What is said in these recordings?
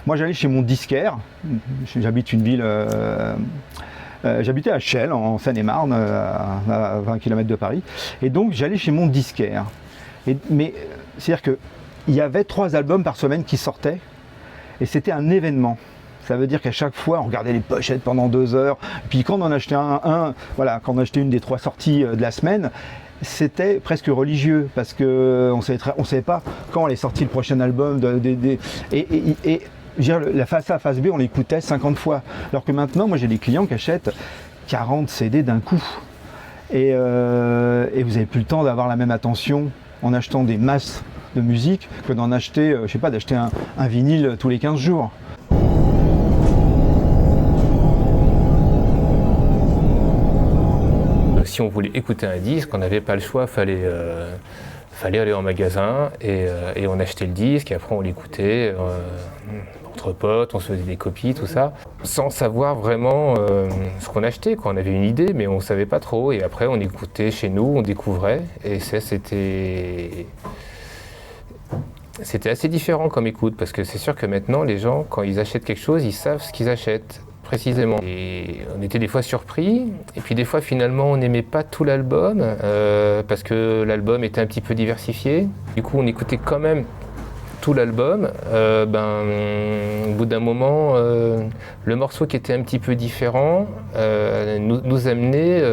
moi j'allais chez mon disquaire, j'habite une ville, j'habitais à Chelles, en Seine-et-Marne, à 20 km de Paris, et donc j'allais chez mon disquaire. Mais c'est-à-dire qu'il y avait 3 albums par semaine qui sortaient, et c'était un événement. Ça veut dire qu'à chaque fois, on regardait les pochettes pendant 2 heures, puis quand on en achetait voilà, quand on achetait une des 3 sorties de la semaine, c'était presque religieux, parce qu'on ne savait pas quand allait sortir le prochain album, et je veux dire, la face A, face B, on l'écoutait 50 fois. Alors que maintenant, moi j'ai des clients qui achètent 40 CD d'un coup. Et vous n'avez plus le temps d'avoir la même attention en achetant des masses de musique que d'en acheter, je sais pas, d'acheter un vinyle tous les 15 jours. Si on voulait écouter un disque, on n'avait pas le choix, fallait aller en magasin et on achetait le disque et après on l'écoutait entre potes, on se faisait des copies, tout ça, sans savoir vraiment ce qu'on achetait, quoi. On avait une idée mais on ne savait pas trop et après on écoutait chez nous, on découvrait et ça c'était assez différent comme écoute parce que c'est sûr que maintenant les gens quand ils achètent quelque chose, ils savent ce qu'ils achètent. Précisément. Et on était des fois surpris, et puis des fois finalement on n'aimait pas tout l'album, parce que l'album était un petit peu diversifié. Du coup on écoutait quand même tout l'album. Au bout d'un moment, le morceau qui était un petit peu différent nous amenait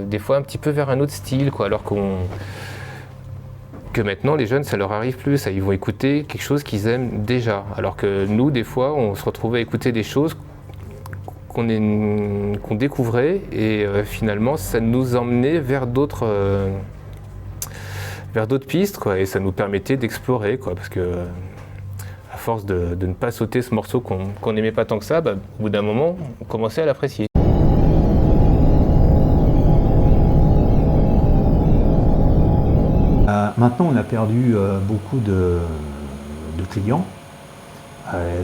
des fois un petit peu vers un autre style, quoi, alors que maintenant les jeunes ça leur arrive plus, ils vont écouter quelque chose qu'ils aiment déjà. Alors que nous des fois on se retrouvait à écouter des choses qu'on découvrait et finalement ça nous emmenait vers d'autres pistes, quoi, et ça nous permettait d'explorer, quoi, parce que à force de ne pas sauter ce morceau qu'on n'aimait pas tant que ça, au bout d'un moment on commençait à l'apprécier. Maintenant on a perdu beaucoup de clients.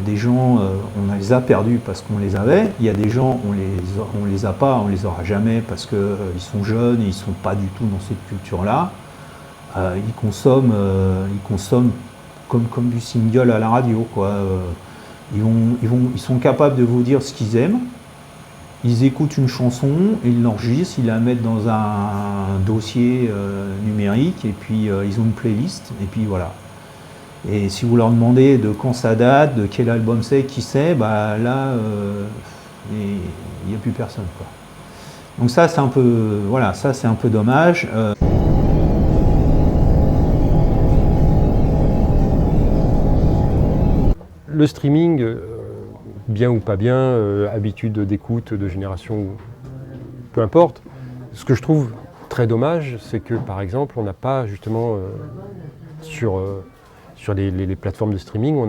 Des gens, on les a perdus parce qu'on les avait. Il y a des gens, on les a pas, on les aura jamais parce qu'ils sont jeunes et ils sont pas du tout dans cette culture-là. Ils consomment comme du single à la radio, quoi. Ils sont capables de vous dire ce qu'ils aiment. Ils écoutent une chanson, ils l'enregistrent, ils la mettent dans un dossier numérique et puis ils ont une playlist et puis voilà. Et si vous leur demandez de quand ça date, de quel album c'est, qui c'est, là, il n'y a plus personne, quoi. Donc ça, c'est un peu, voilà, ça c'est un peu dommage. Le streaming, bien ou pas bien, habitude d'écoute, de génération, peu importe. Ce que je trouve très dommage, c'est que par exemple, on n'a pas justement sur les plateformes de streaming, on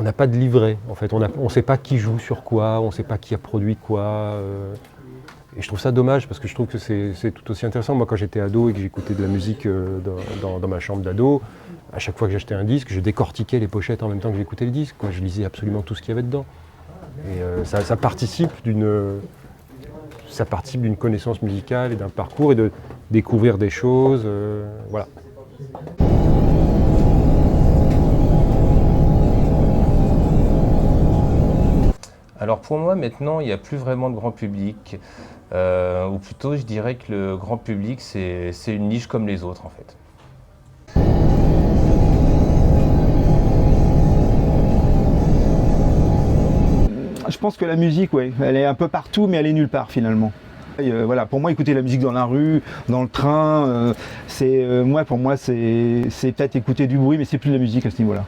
n'a pas de livret. En fait, on ne sait pas qui joue sur quoi, on ne sait pas qui a produit quoi. Et je trouve ça dommage parce que je trouve que c'est tout aussi intéressant. Moi, quand j'étais ado et que j'écoutais de la musique dans ma chambre d'ado, à chaque fois que j'achetais un disque, je décortiquais les pochettes en même temps que j'écoutais le disque, quoi. Je lisais absolument tout ce qu'il y avait dedans. Et ça participe d'une connaissance musicale et d'un parcours et de découvrir des choses. Voilà. Alors pour moi maintenant il n'y a plus vraiment de grand public, ou plutôt je dirais que le grand public c'est une niche comme les autres en fait. Je pense que la musique, ouais, elle est un peu partout mais elle est nulle part finalement. Voilà, pour moi écouter la musique dans la rue, dans le train, pour moi c'est peut-être écouter du bruit mais c'est plus de la musique à ce niveau-là.